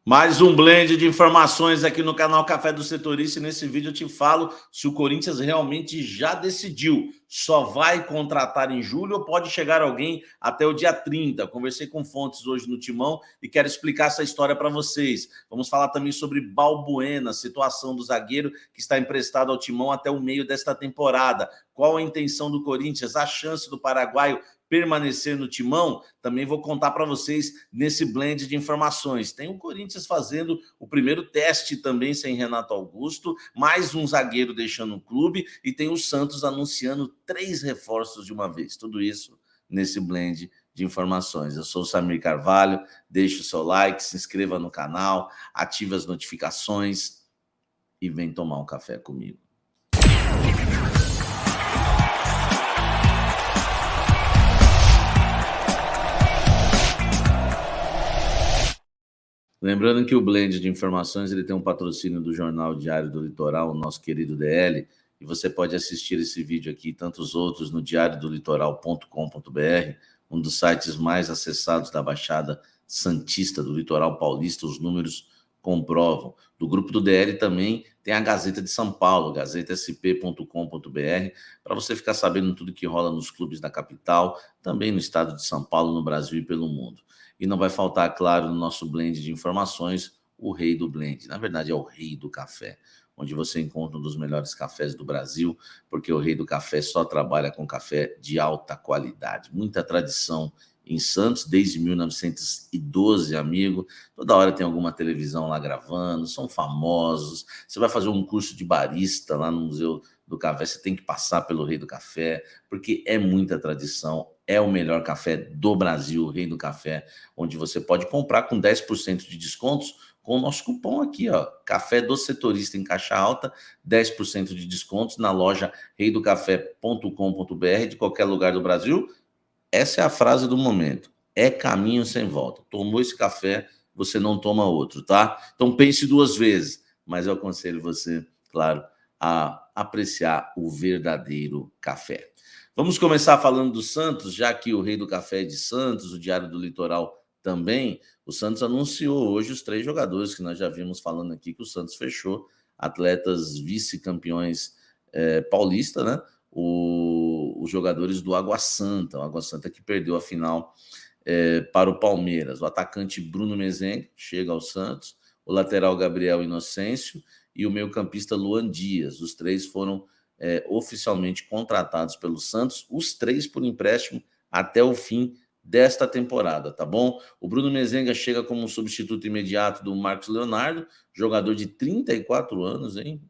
Mais um blend de informações aqui no canal Café do Setorista. E nesse vídeo eu te falo se o Corinthians realmente já decidiu. Só vai contratar em julho ou pode chegar alguém até o dia 30? Conversei com fontes hoje no Timão e quero explicar essa história para vocês. Vamos falar também sobre Balbuena, situação do zagueiro que está emprestado ao Timão até o meio desta temporada. Qual a intenção do Corinthians? A chance do paraguaio permanecer no Timão? Também vou contar para vocês nesse blend de informações. Tem o Corinthians fazendo o primeiro teste também sem Renato Augusto, mais um zagueiro deixando o clube e tem o Santos anunciando 3 reforços de uma vez. Tudo isso nesse blend de informações. Eu sou o Samir Carvalho, deixe o seu like, se inscreva no canal, ative as notificações e vem tomar um café comigo. Lembrando que o blend de informações ele tem um patrocínio do Jornal Diário do Litoral, o nosso querido DL, e você pode assistir esse vídeo aqui e tantos outros no diariodolitoral.com.br, um dos sites mais acessados da Baixada Santista do Litoral Paulista, os números comprovam. Do grupo do DL também tem a Gazeta de São Paulo, gazetasp.com.br, para você ficar sabendo tudo que rola nos clubes da capital, também no estado de São Paulo, no Brasil e pelo mundo. E não vai faltar, claro, no nosso blend de informações, o rei do blend. Na verdade, é o rei do café, onde você encontra um dos melhores cafés do Brasil, porque o rei do café só trabalha com café de alta qualidade. Muita tradição em Santos, desde 1912, amigo. Toda hora tem alguma televisão lá gravando, são famosos. Você vai fazer um curso de barista lá no Museu do Café, você tem que passar pelo Rei do Café, porque é muita tradição, é o melhor café do Brasil, o Rei do Café, onde você pode comprar com 10% de descontos com o nosso cupom aqui, ó, Café do Setorista em caixa alta, 10% de descontos na loja reidocafé.com.br de qualquer lugar do Brasil. Essa é a frase do momento, é caminho sem volta. Tomou esse café, você não toma outro, tá? Então pense 2 vezes, mas eu aconselho você, claro, a apreciar o verdadeiro café. Vamos começar falando do Santos, já que o Rei do Café é de Santos, o Diário do Litoral também. O Santos anunciou hoje os 3 jogadores que nós já vimos falando aqui, que o Santos fechou, atletas vice-campeões paulista, né? Os jogadores do Água Santa, o Água Santa que perdeu a final para o Palmeiras. O atacante Bruno Mezengue chega ao Santos, o lateral Gabriel Inocêncio e o meio-campista Luan Dias. Os 3 foram oficialmente contratados pelo Santos, os 3 por empréstimo até o fim desta temporada, tá bom? O Bruno Mezenga chega como um substituto imediato do Marcos Leonardo, jogador de 34 anos, hein?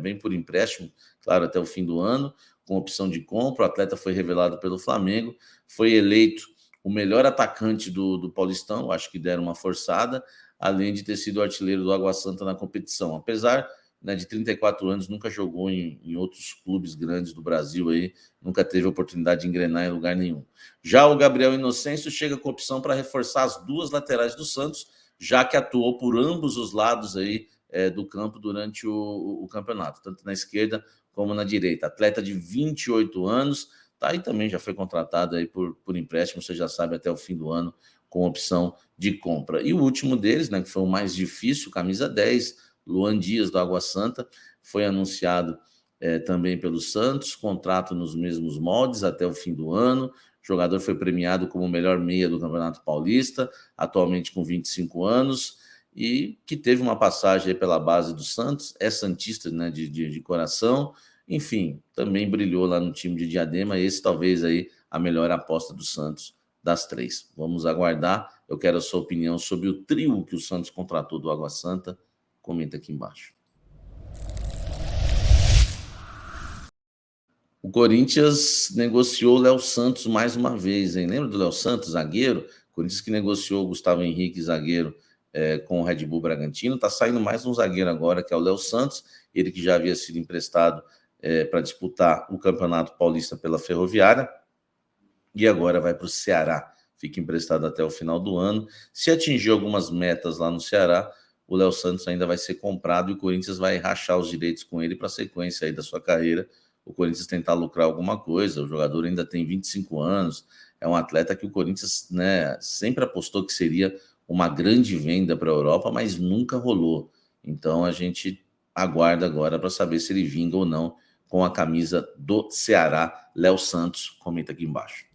Vem por empréstimo, claro, até o fim do ano, com opção de compra. O atleta foi revelado pelo Flamengo, foi eleito o melhor atacante do Paulistão, acho que deram uma forçada, além de ter sido o artilheiro do Água Santa na competição. Apesar de 34 anos, nunca jogou em outros clubes grandes do Brasil, aí, nunca teve oportunidade de engrenar em lugar nenhum. Já o Gabriel Inocêncio chega com opção para reforçar as 2 laterais do Santos, já que atuou por ambos os lados aí, do campo durante o campeonato, tanto na esquerda como na direita. Atleta de 28 anos, tá? E também já foi contratado aí por empréstimo, você já sabe, até o fim do ano, com opção de compra. E o último deles, que foi o mais difícil, camisa 10, Luan Dias, do Água Santa, foi anunciado também pelo Santos, contrato nos mesmos moldes até o fim do ano. O jogador foi premiado como o melhor meia do Campeonato Paulista, atualmente com 25 anos, e que teve uma passagem pela base do Santos, é santista, de coração, enfim, também brilhou lá no time de Diadema. Esse talvez aí a melhor aposta do Santos das 3. Vamos aguardar, eu quero a sua opinião sobre o trio que o Santos contratou do Água Santa, comenta aqui embaixo. O Corinthians negociou o Léo Santos mais uma vez, hein? Lembra do Léo Santos, zagueiro? O Corinthians que negociou o Gustavo Henrique, zagueiro, com o Red Bull Bragantino. Está saindo mais um zagueiro agora, que é o Léo Santos, ele que já havia sido emprestado para disputar o Campeonato Paulista pela Ferroviária, e agora vai para o Ceará, fica emprestado até o final do ano. Se atingir algumas metas lá no Ceará, o Léo Santos ainda vai ser comprado e o Corinthians vai rachar os direitos com ele para a sequência aí da sua carreira. O Corinthians tentar lucrar alguma coisa, o jogador ainda tem 25 anos, é um atleta que o Corinthians sempre apostou que seria uma grande venda para a Europa, mas nunca rolou. Então a gente aguarda agora para saber se ele vinga ou não com a camisa do Ceará. Léo Santos, comenta aqui embaixo.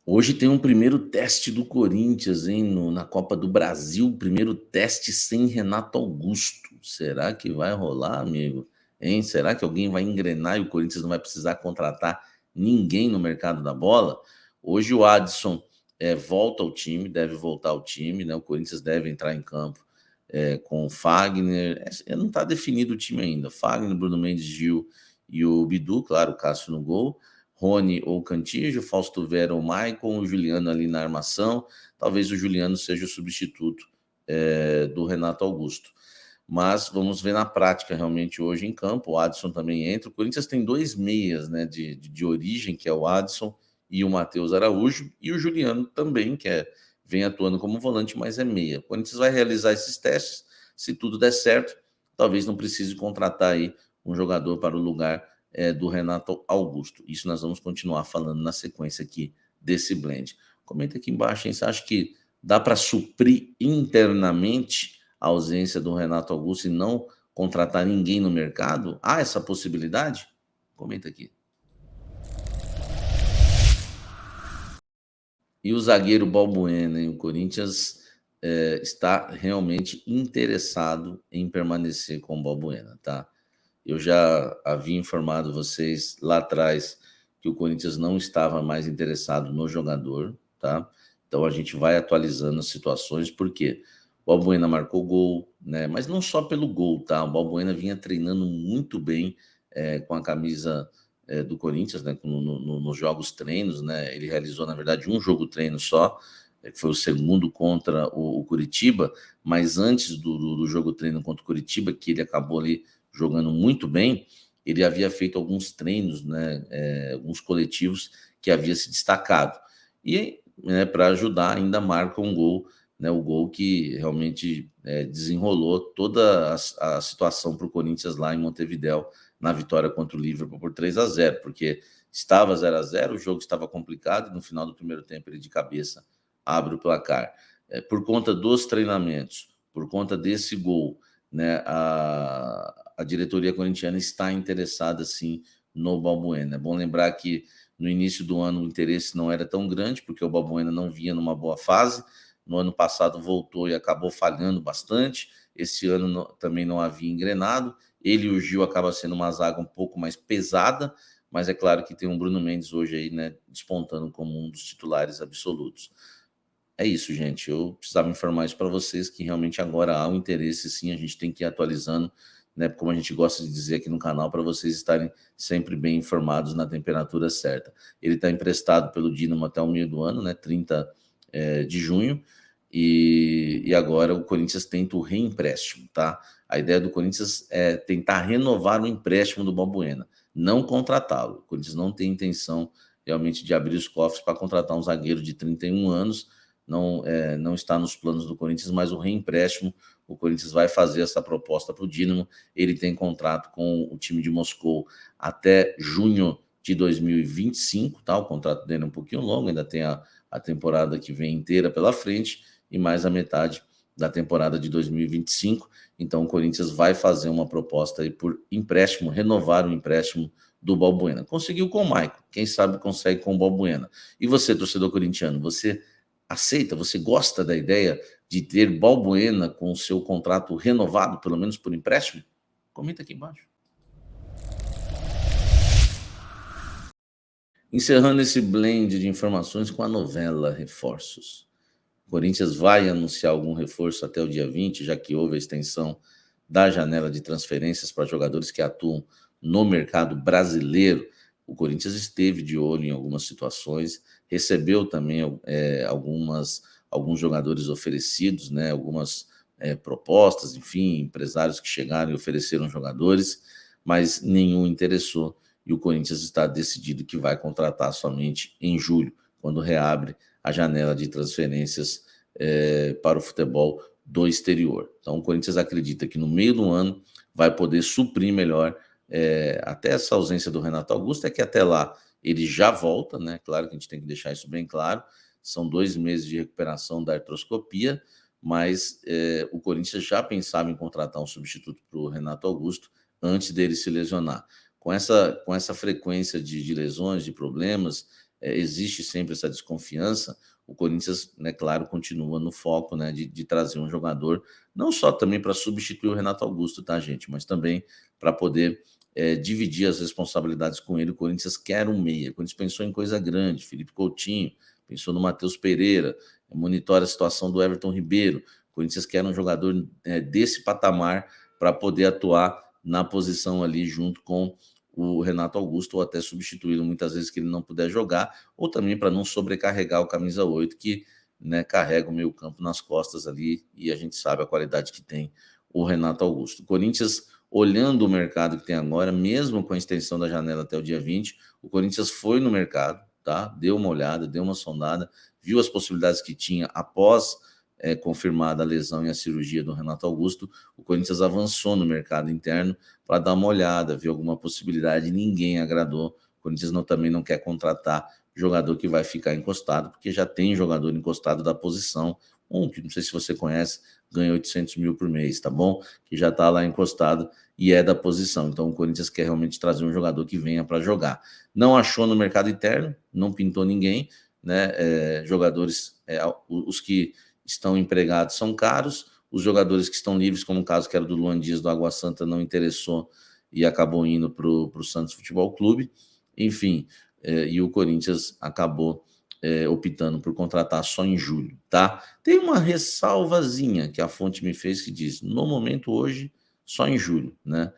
Hoje tem um primeiro teste do Corinthians, hein, na Copa do Brasil, primeiro teste sem Renato Augusto. Será que vai rolar, amigo? Hein? Será que alguém vai engrenar e o Corinthians não vai precisar contratar ninguém no mercado da bola? Hoje o Adson volta ao time, deve voltar ao time, né? O Corinthians deve entrar em campo com o Fagner. Não está definido o time ainda. Fagner, Bruno Mendes, Gil e o Bidu, claro, o Cássio no gol. Rony ou Cantígio, Fausto Vera ou Maicon, o Juliano ali na armação. Talvez o Juliano seja o substituto do Renato Augusto. Mas vamos ver na prática realmente hoje em campo. O Adson também entra. O Corinthians tem 2 meias, né, de origem, que é o Adson e o Matheus Araújo, e o Juliano também, que vem atuando como volante, mas é meia. O Corinthians vai realizar esses testes. Se tudo der certo, talvez não precise contratar aí um jogador para o lugar do Renato Augusto. Isso nós vamos continuar falando na sequência aqui desse blend. Comenta aqui embaixo, hein? Você acha que dá para suprir internamente a ausência do Renato Augusto e não contratar ninguém no mercado? Há essa possibilidade? Comenta aqui. E o zagueiro Balbuena, hein? O Corinthians está realmente interessado em permanecer com o Balbuena, tá? Eu já havia informado vocês lá atrás que o Corinthians não estava mais interessado no jogador, tá? Então a gente vai atualizando as situações, porque o Balbuena marcou gol, né? Mas não só pelo gol, tá? O Balbuena vinha treinando muito bem com a camisa do Corinthians, né? Nos jogos treinos, né? Ele realizou, na verdade, um jogo treino só, que foi o segundo contra o Curitiba, mas antes do jogo treino contra o Curitiba, que ele acabou ali jogando muito bem, ele havia feito alguns treinos, né, alguns coletivos que havia se destacado. E para ajudar, ainda marca um gol, né, o gol que realmente desenrolou toda a situação para o Corinthians lá em Montevidéu, na vitória contra o Liverpool por 3-0, porque estava 0-0, o jogo estava complicado, e no final do primeiro tempo ele de cabeça abre o placar. Por conta dos treinamentos, por conta desse gol, né, a diretoria corintiana está interessada, sim, no Balbuena. É bom lembrar que no início do ano o interesse não era tão grande, porque o Balbuena não vinha numa boa fase. No ano passado voltou e acabou falhando bastante. Esse ano também não havia engrenado. Ele e o Gil acaba sendo uma zaga um pouco mais pesada, mas é claro que tem um Bruno Mendes hoje aí, né, despontando como um dos titulares absolutos. É isso, gente. Eu precisava informar isso para vocês, que realmente agora há um interesse, sim. A gente tem que ir atualizando, né? Como a gente gosta de dizer aqui no canal, para vocês estarem sempre bem informados na temperatura certa. Ele está emprestado pelo Dínamo até o meio do ano, né? 30 de junho. E agora o Corinthians tenta o reempréstimo, tá? A ideia do Corinthians é tentar renovar o empréstimo do Balbuena, não contratá-lo. O Corinthians não tem intenção realmente de abrir os cofres para contratar um zagueiro de 31 anos. Não está nos planos do Corinthians, mas o reempréstimo, o Corinthians vai fazer essa proposta para o Dínamo. Ele tem contrato com o time de Moscou até junho de 2025, tá? O contrato dele é um pouquinho longo, ainda tem a temporada que vem inteira pela frente e mais a metade da temporada de 2025. Então o Corinthians vai fazer uma proposta aí por empréstimo, renovar o empréstimo do Balbuena. Conseguiu com o Maicon, quem sabe consegue com o Balbuena. E você, torcedor corintiano, você aceita, você gosta da ideia de ter Balbuena com o seu contrato renovado, pelo menos por empréstimo? Comenta aqui embaixo. Encerrando esse blend de informações com a novela Reforços. O Corinthians vai anunciar algum reforço até o dia 20, já que houve a extensão da janela de transferências para jogadores que atuam no mercado brasileiro. O Corinthians esteve de olho em algumas situações, recebeu também alguns jogadores oferecidos, né, algumas propostas, enfim, empresários que chegaram e ofereceram jogadores, mas nenhum interessou. E o Corinthians está decidido que vai contratar somente em julho, quando reabre a janela de transferências para o futebol do exterior. Então, o Corinthians acredita que no meio do ano vai poder suprir melhor até essa ausência do Renato Augusto, é que até lá ele já volta, né? Claro que a gente tem que deixar isso bem claro. são 2 meses de recuperação da artroscopia, mas o Corinthians já pensava em contratar um substituto para o Renato Augusto antes dele se lesionar. Com essa frequência de lesões, de problemas, existe sempre essa desconfiança. O Corinthians, né, claro, continua no foco, né, de trazer um jogador, não só também para substituir o Renato Augusto, tá, gente, mas também para poder dividir as responsabilidades com ele. O Corinthians quer um meia. O Corinthians pensou em coisa grande, Felipe Coutinho, pensou no Matheus Pereira, monitora a situação do Everton Ribeiro. O Corinthians quer um jogador desse patamar para poder atuar na posição ali junto com o Renato Augusto, ou até substituí-lo muitas vezes que ele não puder jogar, ou também para não sobrecarregar o camisa 8, que, né, carrega o meio campo nas costas ali, e a gente sabe a qualidade que tem o Renato Augusto. O Corinthians, olhando o mercado que tem agora, mesmo com a extensão da janela até o dia 20, o Corinthians foi no mercado, tá? Deu uma olhada, deu uma sondada, viu as possibilidades que tinha após confirmada a lesão e a cirurgia do Renato Augusto. O Corinthians avançou no mercado interno para dar uma olhada, ver alguma possibilidade, ninguém agradou. O Corinthians também não quer contratar jogador que vai ficar encostado, porque já tem jogador encostado da posição, que não sei se você conhece, ganha 800 mil por mês, tá bom? Que já está lá encostado e é da posição. Então o Corinthians quer realmente trazer um jogador que venha para jogar. Não achou no mercado interno, não pintou ninguém, né? Jogadores, os que estão empregados são caros, os jogadores que estão livres, como o caso que era do Luan Dias do Água Santa, não interessou e acabou indo para o Santos Futebol Clube. Enfim, e o Corinthians acabou optando por contratar só em julho, tá? Tem uma ressalvazinha que a fonte me fez que diz, no momento hoje, só em julho, né?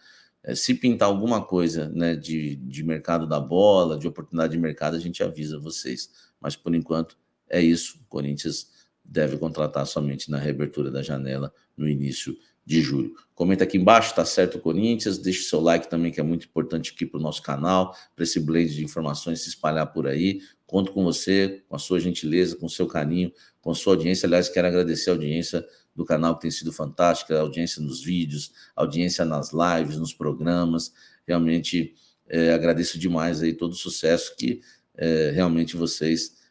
Se pintar alguma coisa, né, de mercado da bola, de oportunidade de mercado, a gente avisa vocês. Mas, por enquanto, é isso. O Corinthians deve contratar somente na reabertura da janela no início de julho. Comenta aqui embaixo, tá certo o Corinthians? Deixe seu like também, que é muito importante aqui para o nosso canal, para esse blend de informações se espalhar por aí. Conto com você, com a sua gentileza, com o seu carinho, com a sua audiência. Aliás, quero agradecer a audiência do canal, que tem sido fantástica, a audiência nos vídeos, a audiência nas lives, nos programas. Realmente agradeço demais aí todo o sucesso que realmente vocês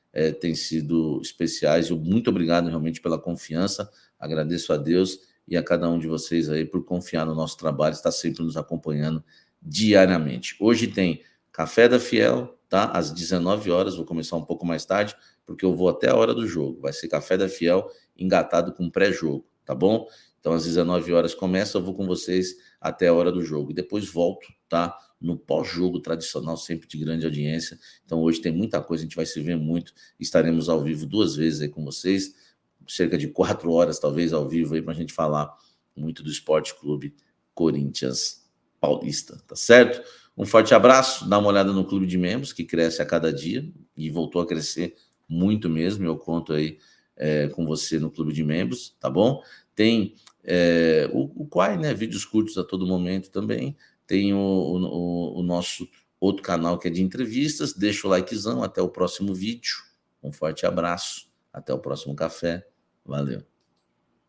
têm sido especiais. Muito obrigado realmente pela confiança. Agradeço a Deus e a cada um de vocês aí por confiar no nosso trabalho, estar sempre nos acompanhando diariamente. Hoje tem Café da Fiel, tá? Às 19 horas, vou começar um pouco mais tarde, porque eu vou até a hora do jogo. Vai ser Café da Fiel engatado com pré-jogo, tá bom? Então, às 19 horas começa, eu vou com vocês até a hora do jogo. E depois volto, tá? No pós-jogo tradicional, sempre de grande audiência. Então, hoje tem muita coisa, a gente vai se ver muito. Estaremos ao vivo 2 vezes aí com vocês, cerca de 4 horas, talvez, ao vivo aí, para a gente falar muito do Esporte Clube Corinthians Paulista, tá certo? Um forte abraço, dá uma olhada no clube de membros, que cresce a cada dia, e voltou a crescer muito mesmo, eu conto aí com você no clube de membros, tá bom? Tem o Quai, né? Vídeos curtos a todo momento também. Tem o nosso outro canal que é de entrevistas. Deixa o likezão, até o próximo vídeo. Um forte abraço, até o próximo café. Valeu.